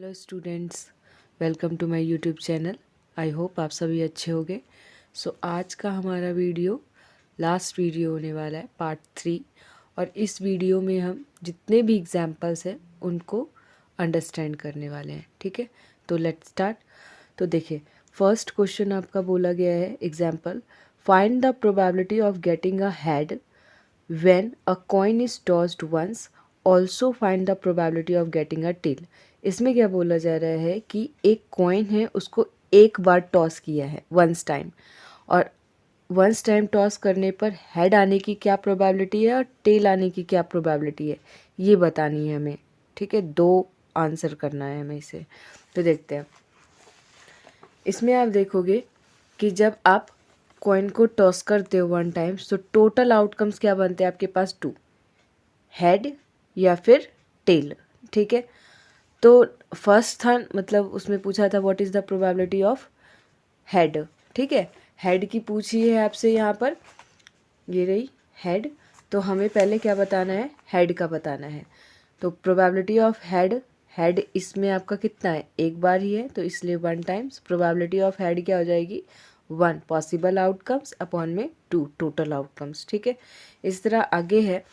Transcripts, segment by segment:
Hello students, welcome to my YouTube channel. I hope आप सभी अच्छे होंगे। आज का हमारा वीडियो लास्ट वीडियो होने वाला है, पार्ट 3। और इस वीडियो में हम जितने भी एग्जाम्पल्स हैं उनको अंडरस्टैंड करने वाले हैं। ठीक है, तो लेट्स स्टार्ट। तो देखिए, फर्स्ट क्वेश्चन आपका बोला गया है example, find the probability of getting a head when a coin is tossed once, also find the probability of getting a tail। इसमें क्या बोला जा रहा है कि एक कॉइन है, उसको एक बार टॉस किया है वंस टाइम, और वंस टाइम टॉस करने पर हेड आने की क्या प्रोबेबिलिटी है और टेल आने की क्या प्रोबेबिलिटी है, ये बतानी है हमें। ठीक है, दो आंसर करना है हमें इसे। तो देखते हैं, इसमें आप देखोगे कि जब आप कॉइन को टॉस करते हो वन टाइम्स, तो टोटल आउटकम्स क्या बनते हैं आपके पास? टू, हेड या फिर टेल। ठीक है, तो फर्स्ट था, मतलब उसमें पूछा था what is the probability of head. ठीक है, हेड की पूछी है आपसे, यहाँ पर ये रही हेड। तो हमें पहले क्या बताना है? हेड का बताना है। तो प्रोबेबिलिटी ऑफ हेड, हेड इसमें आपका कितना है? एक बार ही है, तो इसलिए one times. Probability of head क्या हो जाएगी? वन पॉसिबल आउटकम्स अपॉन में टू टोटल आउटकम्स। ठीक है, इस तरह आगे है।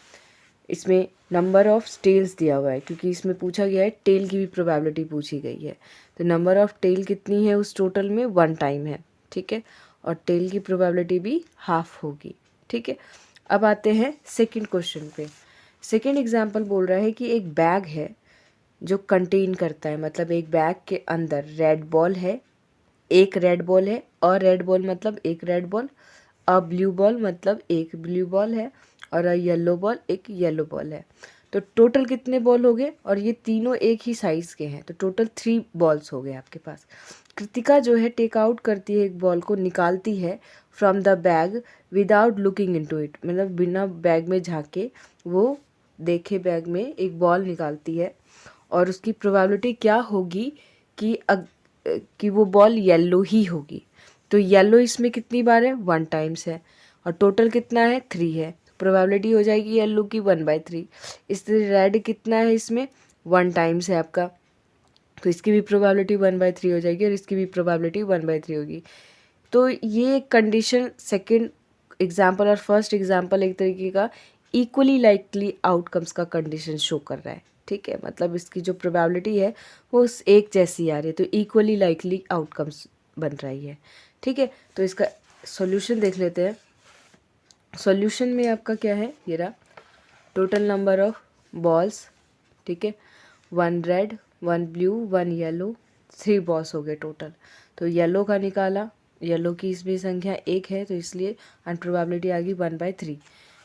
इसमें नंबर ऑफ टेल्स दिया हुआ है, क्योंकि इसमें पूछा गया है टेल की भी प्रोबेबिलिटी पूछी गई है। तो नंबर ऑफ टेल कितनी है उस टोटल में? वन टाइम है। ठीक है, और टेल की प्रोबेबिलिटी भी हाफ होगी। ठीक है, अब आते हैं सेकंड क्वेश्चन पे। सेकंड एग्जांपल बोल रहा है कि एक बैग है जो कंटेन करता है, मतलब एक बैग के अंदर रेड बॉल है, एक रेड बॉल है, और रेड बॉल मतलब एक रेड बॉल, अ ब्लू बॉल मतलब एक ब्लू बॉल है, और अ येलो बॉल एक येलो बॉल है। तो टोटल कितने बॉल हो गए? और ये तीनों एक ही साइज़ के हैं, तो टोटल 3 बॉल्स हो गए आपके पास। कृतिका जो है टेक आउट करती है, एक बॉल को निकालती है from the bag without looking into it, मतलब बिना बैग में झांके वो देखे बैग में एक बॉल निकालती है, और उसकी प्रोबेबिलिटी क्या होगी कि वो बॉल येलो ही होगी। तो येलो इसमें कितनी बार है? वन टाइम्स है, और टोटल कितना है? 3 है। प्रोबेबिलिटी हो जाएगी येलो की 1/3। इस तरह रेड कितना है इसमें? वन टाइम्स है आपका, तो इसकी भी प्रोबेबिलिटी 1/3 हो जाएगी, और इसकी भी प्रोबेबिलिटी 1/3 होगी। तो ये कंडीशन सेकंड एग्जाम्पल और फर्स्ट एग्जाम्पल एक तरीके का इक्वली लाइकली आउटकम्स का कंडीशन शो कर रहा है। ठीक है, मतलब इसकी जो प्रोबेबिलिटी है वो एक जैसी आ रही है, तो इक्वली लाइकली आउटकम्स बन रही है। ठीक है, तो इसका सॉल्यूशन देख लेते हैं। सॉल्यूशन में आपका क्या है? ये रहा, टोटल नंबर ऑफ बॉल्स। ठीक है, 1 रेड 1 ब्लू 1 येलो, 3 बॉल्स हो गए टोटल। तो येलो का निकाला, येलो की इसमें संख्या 1 है, तो इसलिए प्रोबेबिलिटी आ गई 1/3।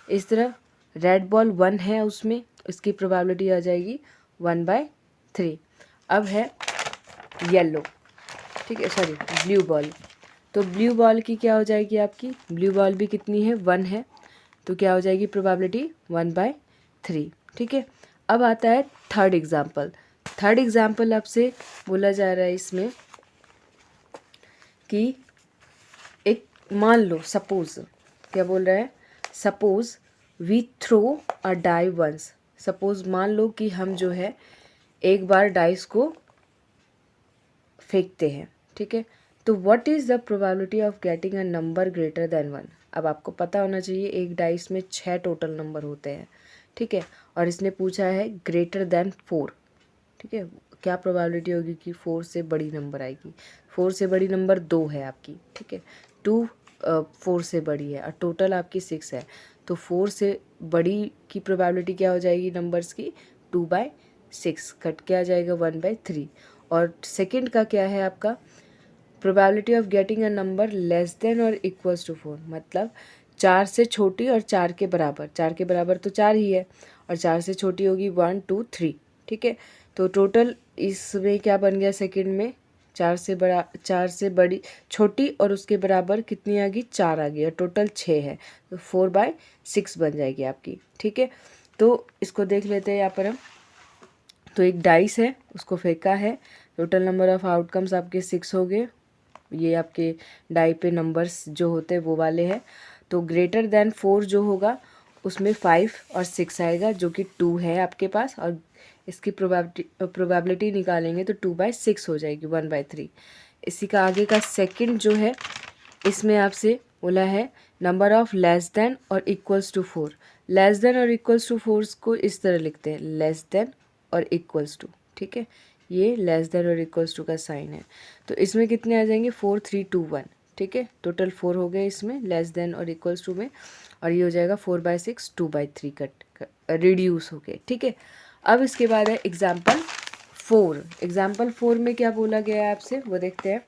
इस तरह रेड बॉल 1 है, उसमें इसकी प्रोबेबिलिटी आ जाएगी 1/3। अब है येलो, ठीक है, सॉरी ब्लू बॉल। तो ब्लू बॉल की क्या हो जाएगी आपकी? ब्लू बॉल भी कितनी है? 1 है, तो क्या हो जाएगी प्रोबेबिलिटी? 1/3। ठीक है, अब आता है थर्ड एग्जाम्पल। थर्ड एग्जाम्पल आपसे बोला जा रहा है इसमें कि एक मान लो, सपोज क्या बोल रहा है? Suppose we throw a die once. Suppose मान लो कि हम जो है एक बार डाइस को फेंकते हैं। ठीक है, तो what is the probability of getting a number greater than 1? अब आपको पता होना चाहिए एक डाइस में 6 टोटल नंबर होते हैं। ठीक है, और इसने पूछा है ग्रेटर देन 4। ठीक है, क्या प्रोबेबिलिटी होगी कि 4 से बड़ी नंबर आएगी? 4 से बड़ी नंबर 2 है आपकी। ठीक है, 2 4 से बड़ी है, और टोटल आपकी 6 है, तो 4 से बड़ी की प्रोबेबिलिटी क्या हो जाएगी नंबर्स की? 2/6 कट के आ जाएगा 1/3। और सेकंड का क्या है आपका? Probability of getting a number less than और इक्वल्स टू 4, मतलब 4 से छोटी और 4 के बराबर। 4 के बराबर तो 4 ही है, और 4 से छोटी होगी 1 2 3। ठीक है, तो टोटल इसमें क्या बन गया सेकंड में? 4 से बड़ा, 4 से बड़ी छोटी और उसके बराबर कितनी आ गई? 4 आ गई, और टोटल 6 है, तो 4/6 बन जाएगी आपकी। ठीक है, तो इसको देख लेते हैं यहाँ पर हम। तो एक डाइस है, उसको फेंका है, टोटल नंबर ऑफ आउटकम्स आपके 6 हो गए। ये आपके डाई पे नंबर्स जो होते हैं वो वाले हैं। तो ग्रेटर देन 4 जो होगा उसमें 5 और 6 आएगा जो कि 2 है आपके पास, और इसकी प्रोबेबिलिटी निकालेंगे तो 2/6 हो जाएगी, 1/3। इसी का आगे का सेकंड जो है, इसमें आपसे बोला है नंबर ऑफ लेस देन और इक्वल्स टू 4। लेस देन और इक्वल्स टू 4 को इस तरह लिखते हैं, लेस देन और इक्वल्स टू, ठीक है। ये लेस देन और इक्वल्स टू का साइन है, तो इसमें कितने आ जाएंगे, 4 3 2 1, ठीक है। टोटल 4 हो गए इसमें लेस देन और इक्वल्स टू में, और ये हो जाएगा 4/6 2/3 कट रिड्यूस हो गए, ठीक है। अब इसके बाद है एग्जाम्पल 4। एग्जाम्पल 4 में क्या बोला गया है आपसे, वो देखते हैं।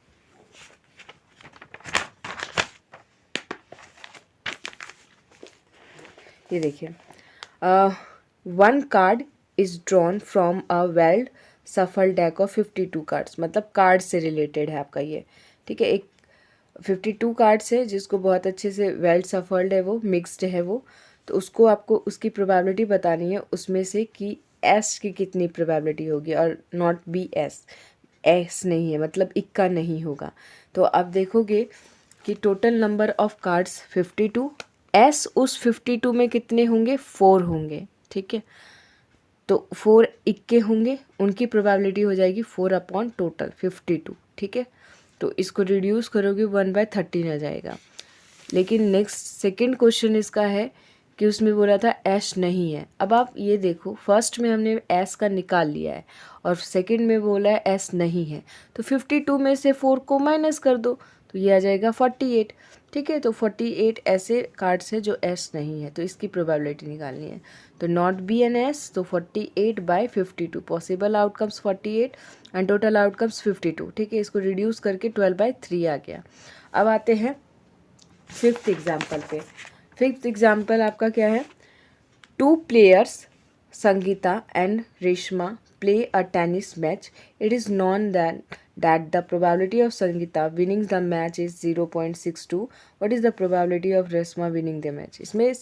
ये देखिए, 1 card is drawn from a well सफल डेक ऑफ 52 कार्ड्स, मतलब कार्ड से रिलेटेड है आपका ये, ठीक है। एक 52 कार्ड्स है जिसको बहुत अच्छे से वेल सफल्ड है, वो मिक्स्ड है वो, तो उसको आपको उसकी प्रोबेबिलिटी बतानी है, उसमें से कि एस की कितनी प्रोबेबिलिटी होगी, और नॉट बी एस, एस नहीं है मतलब इक्का नहीं होगा। तो आप देखोगे कि total number of cards 52, S उस 52 में कितने होंगे, 4 होंगे, ठीक है। तो 4 इक्के होंगे, उनकी प्रोबेबिलिटी हो जाएगी 4 टोटल 52, ठीक है। तो इसको रिड्यूस करोगे 1/13 आ जाएगा। लेकिन नेक्स्ट सेकंड क्वेश्चन इसका है कि उसमें बोला था एस नहीं है। अब आप ये देखो, फर्स्ट में हमने एस का निकाल लिया है और सेकंड में बोला है एस नहीं है, तो 52 में से 4 को माइनस कर दो तो ये आ जाएगा 48, ठीक है। तो 48 ऐसे कार्ड्स हैं जो एस नहीं है, तो इसकी प्रोबेबिलिटी निकालनी है। तो नॉट बी एन एस, तो 48/52, possible outcomes 48 and total outcomes 52, ठीक है। इसको रिड्यूस करके 12/3 आ गया। अब आते हैं 5th एग्जाम्पल पे। 5th एग्जाम्पल आपका क्या है, 2 players Sangeeta and Reshma play a tennis match. It is known that the probability of Sangeeta winning the match is 0.62. What is the probability of Reshma winning the match? इसमें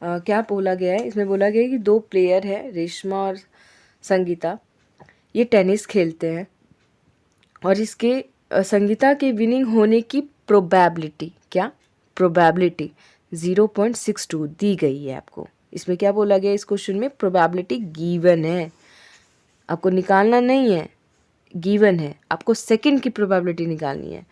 क्या बोला गया है, इसमें बोला गया है कि 2 प्लेयर है, रेशमा और संगीता, ये टेनिस खेलते हैं और इसके संगीता के विनिंग होने की प्रोबेबिलिटी, क्या प्रोबेबिलिटी 0.62 दी गई है आपको। इसमें क्या बोला गया, इस क्वेश्चन में प्रोबेबिलिटी गिवन है, आपको निकालना नहीं है, गिवन है, आपको सेकंड की प्रोबेबिलिटी निकालनी है।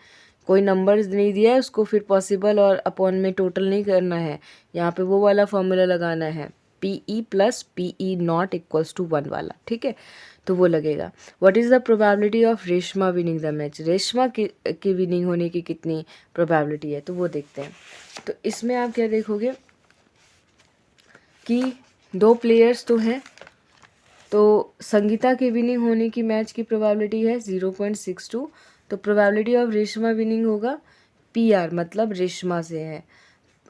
कोई नंबर्स नहीं दिया है, उसको फिर पॉसिबल और अपॉन में टोटल नहीं करना है, यहाँ पे वो वाला फॉर्मूला लगाना है, PE + PE not equals to 1 वाला, ठीक है। तो वो लगेगा। What is the probability of Reshma winning the match, Reshma की विनिंग होने की कितनी प्रोबेबिलिटी है, तो वो देखते हैं। तो इसमें आप क्या देखोगे कि 2 प्लेयर्स तो हैं, तो संगीता के विनिंग होने की मैच की प्रोबेबिलिटी है 0.62, तो प्रोबेबिलिटी ऑफ रेशमा विनिंग होगा PR, मतलब रेशमा से है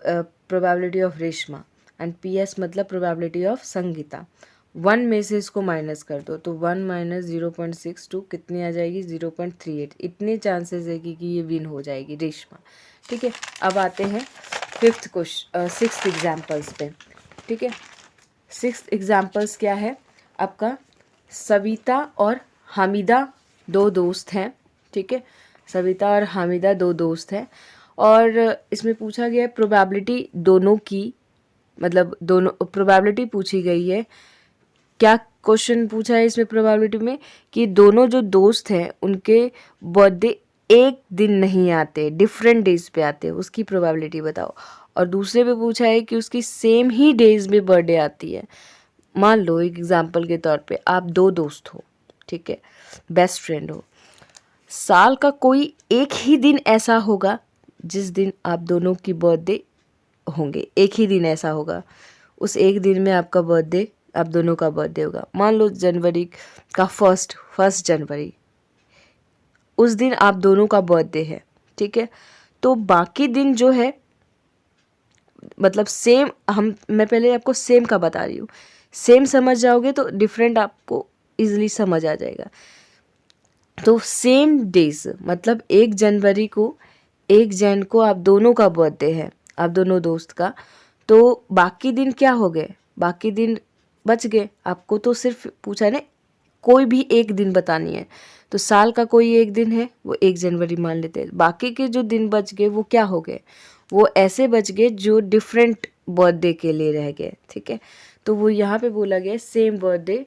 probability of Reshma, and PS मतलब प्रोबेबिलिटी ऑफ संगीता। 1 में से इसको माइनस कर दो तो 1 - 0.62 कितनी आ जाएगी, 0.38। इतने चांसेस है कि ये विन हो जाएगी रेशमा, ठीक है। अब आते हैं 6th एग्जाम्पल्स पे, ठीक है। 6th एग्जाम्पल्स क्या है आपका, सविता और हामिदा 2 दोस्त हैं, ठीक है। सविता और हामिदा 2 दोस्त हैं और इसमें पूछा गया है प्रोबेबिलिटी दोनों की, मतलब दोनों प्रोबेबिलिटी पूछी गई है। क्या क्वेश्चन पूछा है इसमें प्रोबेबिलिटी में कि दोनों जो दोस्त हैं उनके बर्थडे एक दिन नहीं आते, डिफरेंट डेज पे आते हैं, उसकी प्रोबेबिलिटी बताओ। और दूसरे पे पूछा है कि उसकी सेम ही डेज में बर्थडे आती है। मान लो एक एग्जांपल के तौर पे आप 2 दोस्त हो, ठीक है, बेस्ट फ्रेंड हो, साल का कोई एक ही दिन ऐसा होगा जिस दिन आप दोनों की बर्थडे होंगे, एक ही दिन ऐसा होगा, उस एक दिन में आपका बर्थडे, आप दोनों का बर्थडे होगा। मान लो जनवरी का फर्स्ट जनवरी, उस दिन आप दोनों का बर्थडे है, ठीक है। तो बाकी दिन जो है, मतलब सेम, मैं पहले आपको सेम का बता रही हूँ, सेम समझ जाओगे तो डिफरेंट आपको इजीली समझ आ जाएगा। तो सेम डेज मतलब 1 जनवरी को, 1 जन को आप दोनों का बर्थडे है, आप दोनों दोस्त का, तो बाकी दिन क्या हो गए, बाकी दिन बच गए। आपको तो सिर्फ पूछा ना, कोई भी एक दिन बतानी है, तो साल का कोई एक दिन है वो 1 जनवरी मान लेते हैं। बाकी के जो दिन बच गए वो क्या हो गए, वो ऐसे बच गए जो डिफरेंट बर्थडे के लिए रह गए, ठीक है। तो वो यहाँ पे बोला गया है सेम बर्थडे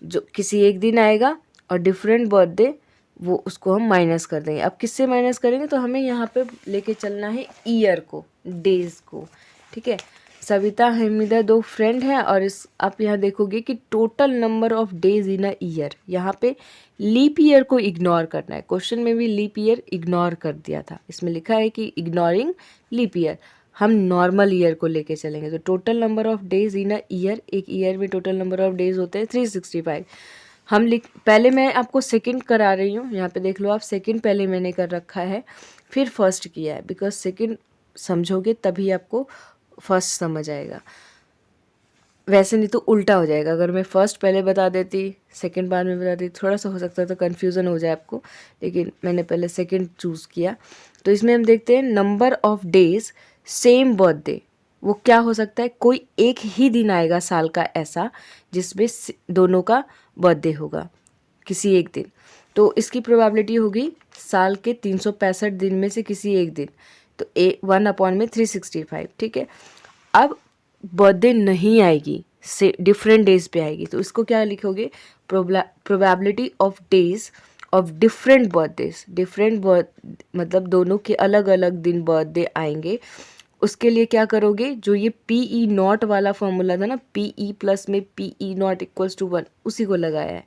जो किसी एक दिन आएगा और डिफरेंट बर्थडे वो उसको हम माइनस कर देंगे। अब किससे माइनस करेंगे, तो हमें यहाँ पे लेके चलना है ईयर को, डेज को, ठीक है। सविता हमीदा दो फ्रेंड हैं और इस आप यहाँ देखोगे कि total number of days in a year, यहाँ पे लीप ईयर को इग्नोर करना है। क्वेश्चन में भी लीप ईयर इग्नोर कर दिया था, इसमें लिखा है कि इग्नोरिंग लीप ईयर। हम नॉर्मल ईयर को लेके चलेंगे। तो total number of days in a year, एक ईयर में टोटल नंबर ऑफ डेज होते हैं 365। हम पहले मैं आपको सेकंड करा रही हूँ, यहाँ पे देख लो आप, सेकंड पहले मैंने कर रखा है फिर फर्स्ट किया है, बिकॉज सेकंड समझोगे तभी आपको फर्स्ट समझ आएगा, वैसे नहीं तो उल्टा हो जाएगा। अगर मैं फर्स्ट पहले बता देती सेकंड बाद में बता देती, थोड़ा सा हो सकता तो कन्फ्यूज़न हो जाए आपको, लेकिन मैंने पहले सेकंड चूज़ किया। तो इसमें हम देखते हैं number of days same birthday, वो क्या हो सकता है, कोई एक ही दिन आएगा साल का ऐसा जिसमें दोनों का बर्थडे होगा किसी एक दिन। तो इसकी प्रोबेबिलिटी होगी साल के 365 दिन में से किसी एक दिन, तो 1/365, ठीक है। अब बर्थडे नहीं आएगी, से डिफरेंट डेज पे आएगी, तो इसको क्या लिखोगे, probability of days of different birthdays. Different birth मतलब दोनों के अलग अलग दिन बर्थडे आएंगे। उसके लिए क्या करोगे, जो ये PE नॉट वाला फॉर्मूला था ना, PE प्लस में PE नॉट इक्वल्स टू 1, उसी को लगाया है।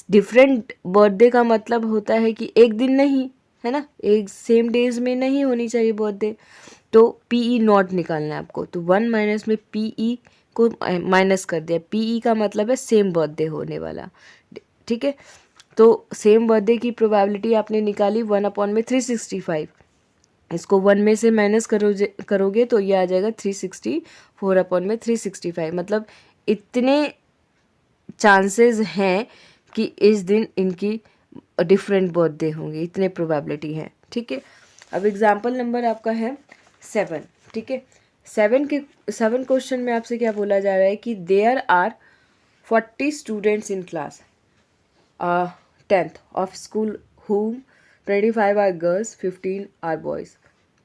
डिफरेंट बर्थडे का मतलब होता है कि एक दिन नहीं, है ना, एक सेम डेज में नहीं होनी चाहिए बर्थडे, तो PE नॉट निकालना है आपको। तो 1 माइनस में PE को माइनस कर दिया, PE का मतलब है सेम बर्थडे होने वाला, ठीक है। तो सेम बर्थडे की प्रोबेबिलिटी आपने निकाली 1/365, इसको 1 में से माइनस करोगे तो ये आ जाएगा 364/365, मतलब इतने चांसेस हैं कि इस दिन इनकी डिफरेंट बर्थडे होंगे, इतने प्रोबेबिलिटी है, ठीक है। अब एग्जाम्पल नंबर आपका है 7, ठीक है। 7 क्वेश्चन में आपसे क्या बोला जा रहा है कि there are 40 students in class 10th of school whom 25 are girls 15 are boys,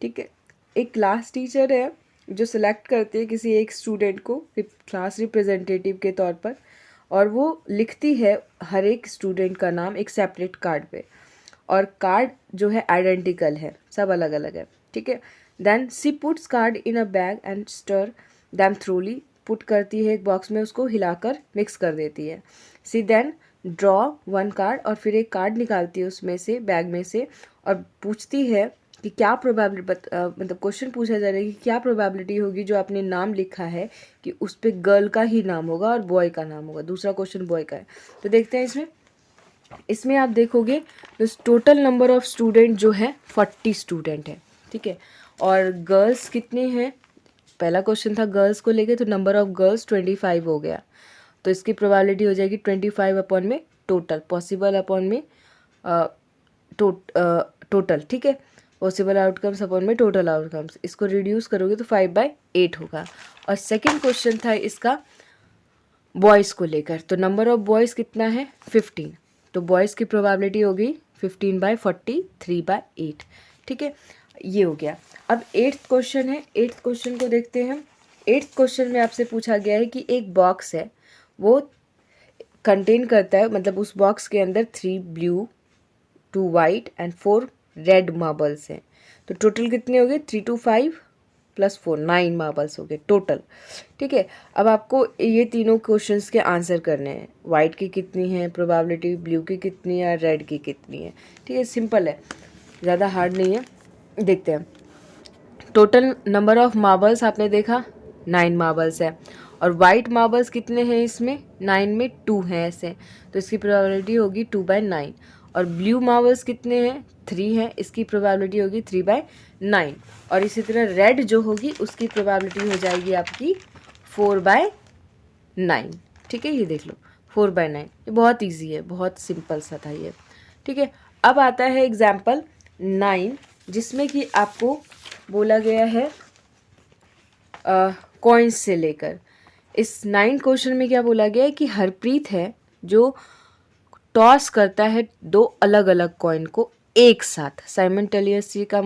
ठीक है। एक क्लास टीचर है जो सिलेक्ट करती है किसी एक स्टूडेंट को क्लास रिप्रेजेंटेटिव के तौर पर, और वो लिखती है हर एक स्टूडेंट का नाम एक सेपरेट कार्ड पे, और कार्ड जो है आइडेंटिकल है, सब अलग अलग है, ठीक है। Then she puts card in a bag and stir them thoroughly, put करती है एक बॉक्स में, उसको हिलाकर मिक्स कर देती है। सी देन ड्रॉ 1 कार्ड, और फिर एक कार्ड निकालती है उसमें से, बैग में से, और पूछती है कि क्या प्रोबेबिलिटी, मतलब क्वेश्चन पूछा जा रहा है कि क्या प्रोबेबिलिटी होगी जो आपने नाम लिखा है कि उस पर गर्ल का ही नाम होगा और बॉय का नाम होगा। दूसरा क्वेश्चन बॉय का है। तो देखते हैं इसमें आप देखोगे तो टोटल नंबर ऑफ स्टूडेंट जो है 40 स्टूडेंट है, ठीक है। और गर्ल्स कितने हैं, पहला क्वेश्चन था गर्ल्स को लेके, तो नंबर ऑफ गर्ल्स 25 हो गया, तो इसकी प्रोबेबिलिटी हो जाएगी 25 अपॉन में टोटल, पॉसिबल अपॉन में टोटल, ठीक है। पॉसिबल आउटकम्स अपॉन में टोटल आउटकम्स, इसको रिड्यूस करोगे तो 5/8 होगा। और सेकंड क्वेश्चन था इसका बॉयज़ को लेकर, तो नंबर ऑफ बॉयज़ कितना है 15, तो बॉयज़ की प्रोबेबिलिटी होगी 15/40 3/8, ठीक है। ये हो गया। अब 8th क्वेश्चन है, 8th क्वेश्चन को देखते हैं। 8th क्वेश्चन में आपसे पूछा गया है कि एक बॉक्स है, वो कंटेन करता है, मतलब उस बॉक्स के अंदर 3 blue 2 white and 4 red marbles हैं। तो टोटल कितने हो गए, 3 2 5 + 4 9 मार्बल्स हो गए टोटल, ठीक है। अब आपको ये तीनों क्वेश्चंस के आंसर करने हैं, वाइट की कितनी है प्रोबेबिलिटी, ब्लू की कितनी है, रेड की कितनी है, ठीक है। सिंपल है, ज़्यादा हार्ड नहीं है। देखते हैं टोटल नंबर ऑफ मार्बल्स, आपने देखा 9 मार्बल्स है, और वाइट मार्बल्स कितने हैं इसमें, 9 में 2 हैं ऐसे, तो इसकी प्रोबेबिलिटी होगी 2/9। और ब्लू मार्बल्स कितने हैं, 3 हैं, इसकी प्रोबेबिलिटी होगी 3/9। और इसी तरह रेड जो होगी उसकी प्रोबेबिलिटी हो जाएगी आपकी 4/9, ठीक है। ये देख लो 4/9, ये बहुत ईजी है, बहुत सिंपल सा था ये, ठीक है। अब आता है एग्जाम्पल 9, जिसमें कि आपको बोला गया है कॉइन्स से लेकर। इस 9 क्वेश्चन में क्या बोला गया है कि हरप्रीत है जो टॉस करता है 2 अलग अलग कॉइन को एक साथ, साइमल्टेनियसली का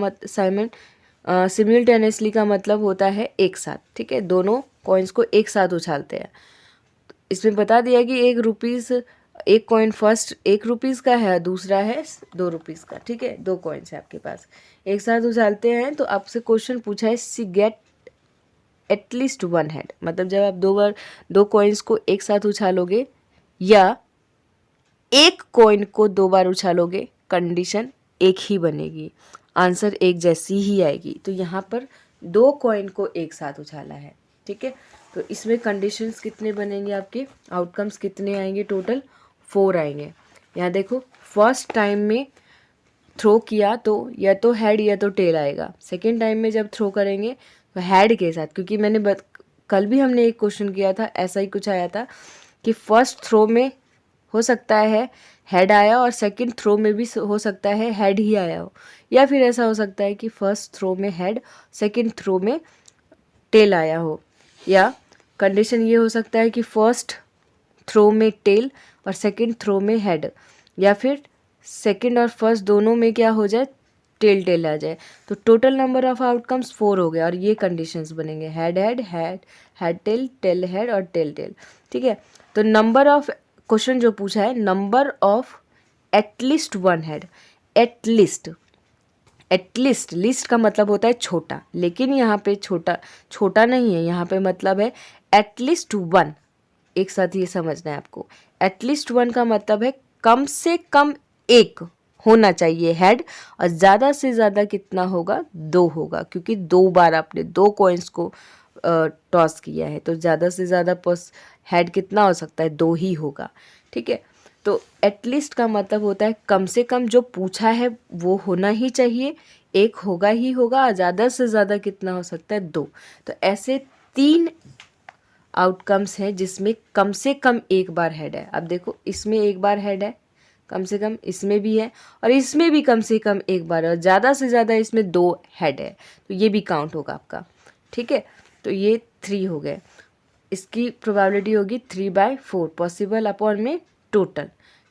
सिम्युलटेनियसली का मतलब होता है एक साथ, ठीक है, दोनों कॉइन्स को एक साथ उछालते हैं। इसमें बता दिया कि एक कॉइन फर्स्ट 1 रुपीज़ का है, दूसरा है 2 रुपीज़ का, ठीक है, 2 कॉइन्स है आपके पास, एक साथ उछालते हैं। तो आपसे क्वेश्चन पूछा है सी गेट एटलीस्ट 1 हेड, मतलब जब आप 2 कॉइन्स को एक साथ उछालोगे या एक कॉइन को 2 बार उछालोगे, कंडीशन एक ही बनेगी, आंसर एक जैसी ही आएगी। तो यहाँ पर 2 कॉइन को एक साथ उछाला है, ठीक है। तो इसमें कंडीशंस कितने बनेंगे, आपके आउटकम्स कितने आएंगे, टोटल 4 आएंगे। यहाँ देखो, फर्स्ट टाइम में थ्रो किया तो या तो हेड या तो टेल आएगा। सेकेंड टाइम में जब थ्रो करेंगे तो हेड के साथ, क्योंकि कल भी हमने एक क्वेश्चन किया था, ऐसा ही कुछ आया था कि फर्स्ट थ्रो में हो सकता है हेड आया और सेकंड थ्रो में भी हो सकता है हेड ही आया हो, या फिर ऐसा हो सकता है कि फर्स्ट थ्रो में हेड, सेकंड थ्रो में टेल आया हो, या कंडीशन ये हो सकता है कि फर्स्ट थ्रो में टेल और सेकंड थ्रो में हेड, या फिर सेकंड और फर्स्ट दोनों में क्या हो जाए, टेल आ जाए। तो टोटल नंबर ऑफ आउटकम्स 4 हो गए और ये कंडीशंस बनेंगे, head head head head tail head और टेल, ठीक है। तो नंबर ऑफ क्वेश्चन जो पूछा है, number of at least 1 head, at least list का मतलब होता है छोटा, लेकिन यहाँ पे छोटा नहीं है, यहाँ पे मतलब है एटलीस्ट 1, एक साथ ये समझना है आपको। एटलीस्ट 1 का मतलब है कम से कम एक होना चाहिए हेड, और ज़्यादा से ज़्यादा कितना होगा, 2 होगा, क्योंकि 2 बार आपने 2 कॉइन्स को टॉस किया है, तो ज़्यादा से ज़्यादा हेड कितना हो सकता है, 2 ही होगा, ठीक है। तो एटलीस्ट का मतलब होता है कम से कम जो पूछा है वो होना ही चाहिए, एक होगा ही होगा, और ज़्यादा से ज़्यादा कितना हो सकता है, 2। तो ऐसे 3 आउटकम्स हैं जिसमें कम से कम एक बार हेड है। अब देखो, इसमें एक बार हेड है कम से कम, इसमें भी है, और इसमें भी कम से कम एक बार है, और ज़्यादा से ज़्यादा इसमें 2 हेड है, तो ये भी काउंट होगा आपका, ठीक है। तो ये 3 हो गए, इसकी प्रोबेबिलिटी होगी 3/4 पॉसिबल अपॉन में टोटल,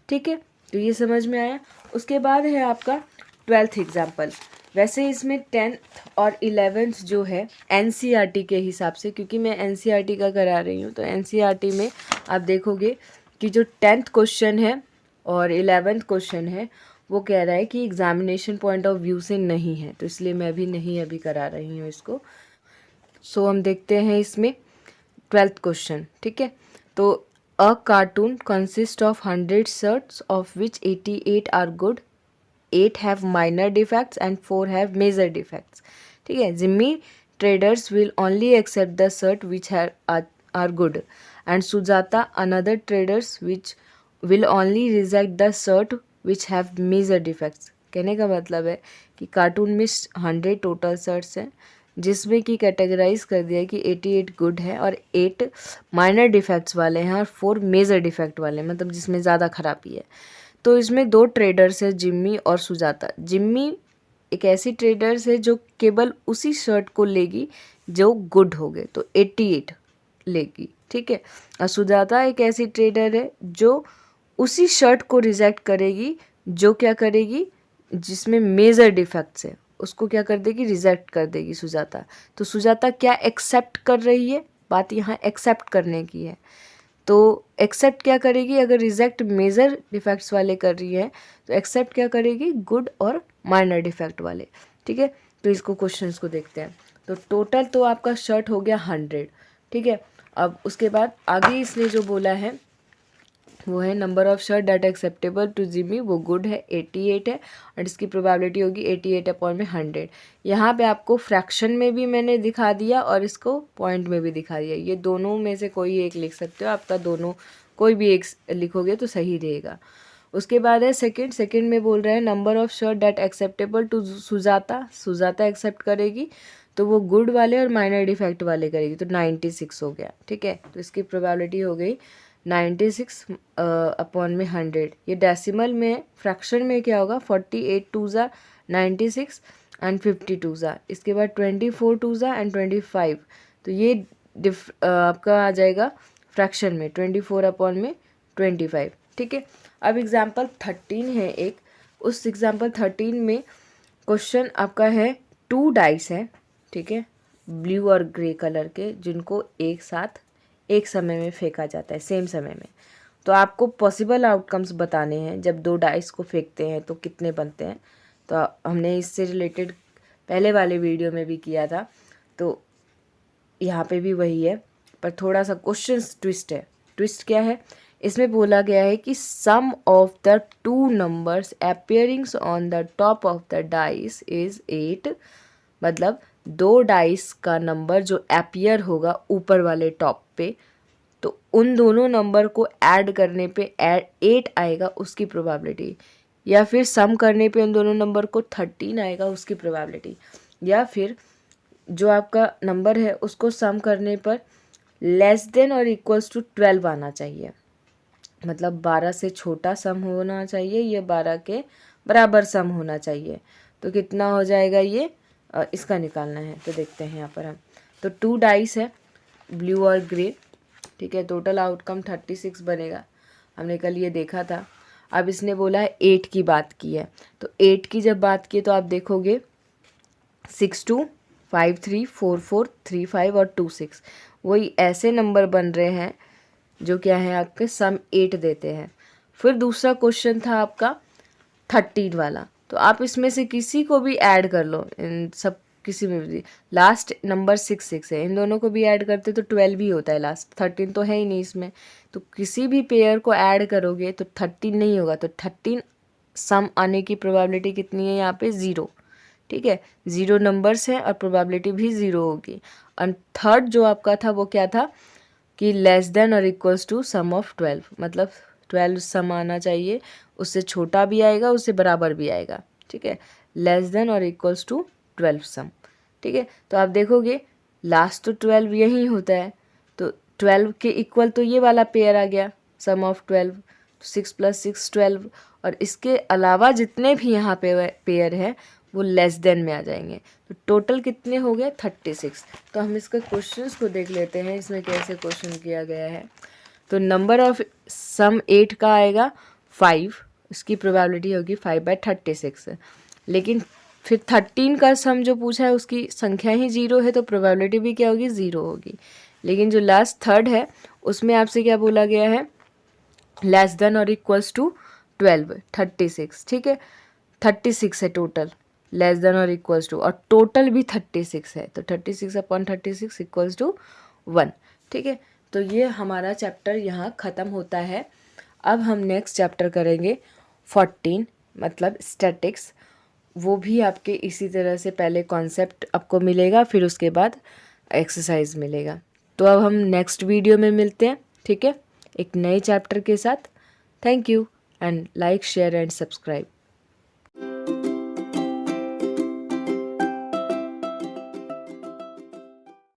ठीक है। तो ये समझ में आया। उसके बाद है आपका 12th एग्जाम्पल। वैसे इसमें 10th और 11th जो है NCERT के हिसाब से, क्योंकि मैं NCERT का करा रही हूँ, तो NCERT में आप देखोगे कि जो 10th क्वेश्चन है और 11th क्वेश्चन है वो कह रहा है कि एग्जामिनेशन पॉइंट ऑफ व्यू से नहीं है, तो इसलिए मैं भी नहीं अभी करा रही हूँ इसको। सो हम देखते हैं इसमें 12th क्वेश्चन, ठीक है। तो a carton consist of 100 shirts of which 88 are good, 8 have minor defects and 4 have major defects, ठीक है। Jimmy traders will only accept the shirt which are good, and Sujata another traders which will only reject the shirt which have major defects। कहने का मतलब है कि cartoon में 100 total shirts हैं, जिसमें कि कैटेगराइज कर दिया कि 88 गुड है और 8 माइनर डिफेक्ट्स वाले हैं और 4 मेजर डिफेक्ट वाले हैं, मतलब जिसमें ज़्यादा खराबी है। तो इसमें 2 ट्रेडर्स है, जिम्मी और सुजाता। जिम्मी एक ऐसी ट्रेडर्स है जो केवल उसी शर्ट को लेगी जो गुड हो गए, तो 88 लेगी, ठीक है। और सुजाता एक ऐसी ट्रेडर है जो उसी शर्ट को रिजेक्ट करेगी जो क्या करेगी, जिसमें मेजर डिफेक्ट्स है, उसको क्या कर देगी, रिजेक्ट कर देगी सुजाता। तो सुजाता क्या एक्सेप्ट कर रही है, बात यहाँ एक्सेप्ट करने की है। तो एक्सेप्ट क्या करेगी, अगर रिजेक्ट मेजर डिफेक्ट्स वाले कर रही है तो एक्सेप्ट क्या करेगी, गुड और माइनर डिफेक्ट वाले, ठीक है। तो इसको क्वेश्चंस को देखते हैं। तो टोटल तो आपका शर्ट हो गया 100, ठीक है। अब उसके बाद आगे इसने जो बोला है वो है number of shirt that acceptable to Jimmy, वो गुड है 88 है, और इसकी प्रोबेबिलिटी होगी 88 अपॉन में 100। यहाँ पे आपको फ्रैक्शन में भी मैंने दिखा दिया और इसको पॉइंट में भी दिखा दिया, ये दोनों में से कोई एक लिख सकते हो, आपका दोनों कोई भी एक लिखोगे तो सही रहेगा। उसके बाद है सेकंड में बोल रहे हैं number of shirt that acceptable to Sujata accept करेगी तो वो गुड वाले और माइनर डिफेक्ट वाले करेगी, तो 96 हो गया, ठीक है। तो इसकी प्रोबेबिलिटी हो गई 96 अपॉन में 100। ये डेसिमल में, फ्रैक्शन में क्या होगा, 48 2 ज़ा 96 एंड 52 ज़ा, इसके बाद 24 2 ज़ा एंड 25, तो ये आपका आ जाएगा फ्रैक्शन में 24 अपॉन में 25, ठीक है। अब एग्जाम्पल 13 है एक, उस एग्जाम्पल 13 में क्वेश्चन आपका है 2 डाइस हैं, ठीक है, ब्लू और ग्रे कलर के, जिनको एक साथ एक समय में फेंका जाता है, सेम समय में। तो आपको पॉसिबल आउटकम्स बताने हैं। जब 2 डाइस को फेंकते हैं तो कितने बनते हैं, तो हमने इससे रिलेटेड पहले वाले वीडियो में भी किया था, तो यहाँ पे भी वही है, पर थोड़ा सा क्वेश्चन ट्विस्ट है। ट्विस्ट क्या है, इसमें बोला गया है कि some of the 2 numbers appearings on the top of the dice is 8। मतलब 2 डाइस का नंबर जो अपीयर होगा ऊपर वाले टॉप पे, तो उन दोनों नंबर को ऐड करने पे 8 आएगा उसकी प्रोबेबिलिटी, या फिर सम करने पे उन दोनों नंबर को 13 आएगा उसकी प्रोबेबिलिटी, या फिर जो आपका नंबर है उसको सम करने पर लेस देन और इक्वल्स टू 12 आना चाहिए। मतलब 12 से छोटा सम होना चाहिए, ये 12 के बराबर सम होना चाहिए। तो कितना हो जाएगा ये, इसका निकालना है। तो देखते हैं यहाँ पर हम, तो 2 डाइस है, ब्लू और ग्रे, ठीक है, टोटल आउटकम 36 बनेगा। हमने कल ये देखा था। अब इसने बोला है 8 की बात की है, तो 8 की जब बात की तो आप देखोगे 6 2 5 3 4 4 3 5 और 2 6, वही ऐसे नंबर बन रहे हैं जो क्या है आपके सम 8 देते हैं। फिर दूसरा क्वेश्चन था आपका 13 वाला, तो आप इसमें से किसी को भी ऐड कर लो, इन सब किसी में भी। लास्ट नंबर 6 6 है, इन दोनों को भी ऐड करते तो 12 भी होता है, लास्ट 13 तो है ही नहीं इसमें। तो किसी भी पेयर को ऐड करोगे तो 13 नहीं होगा, तो 13 सम आने की प्रोबेबिलिटी कितनी है यहाँ पे, 0, ठीक है। 0 नंबर्स हैं और प्रोबेबिलिटी भी 0 होगी। और थर्ड जो आपका था वो क्या था कि लेस देन और इक्वल्स टू सम ऑफ 12, मतलब 12 सम आना चाहिए, उससे छोटा भी आएगा उससे बराबर भी आएगा, ठीक है। लेस देन और इक्वल्स टू 12 सम, ठीक है। तो आप देखोगे लास्ट तो 12 यही होता है, तो 12 के इक्वल तो ये वाला पेयर आ गया, सम ऑफ 12, 6 + 6 12, और इसके अलावा जितने भी यहाँ पे पेयर है वो लेस देन में आ जाएंगे। तो टोटल कितने हो गए, 36। तो हम इसके क्वेश्चंस को देख लेते हैं, इसमें कैसे क्वेश्चन किया गया है। तो नंबर ऑफ सम 8 का आएगा 5, इसकी प्रोबेबिलिटी होगी 5/36, लेकिन फिर 13 का सम जो पूछा है उसकी संख्या ही 0 है, तो प्रोबेबिलिटी भी क्या होगी, 0 होगी। लेकिन जो लास्ट थर्ड है उसमें आपसे क्या बोला गया है, लेस देन और इक्वल्स टू 12, 36, ठीक है। 36 है टोटल, लेस देन और इक्वल्स टू, और टोटल भी 36 है, तो 36/36 इक्वल्स टू 1, ठीक है। तो ये हमारा चैप्टर यहाँ ख़त्म होता है। अब हम नेक्स्ट चैप्टर करेंगे 14, मतलब स्टैटिक्स। वो भी आपके इसी तरह से पहले कॉन्सेप्ट आपको मिलेगा, फिर उसके बाद एक्सरसाइज मिलेगा। तो अब हम नेक्स्ट वीडियो में मिलते हैं, ठीक है, एक नए चैप्टर के साथ। Thank you and like share and subscribe.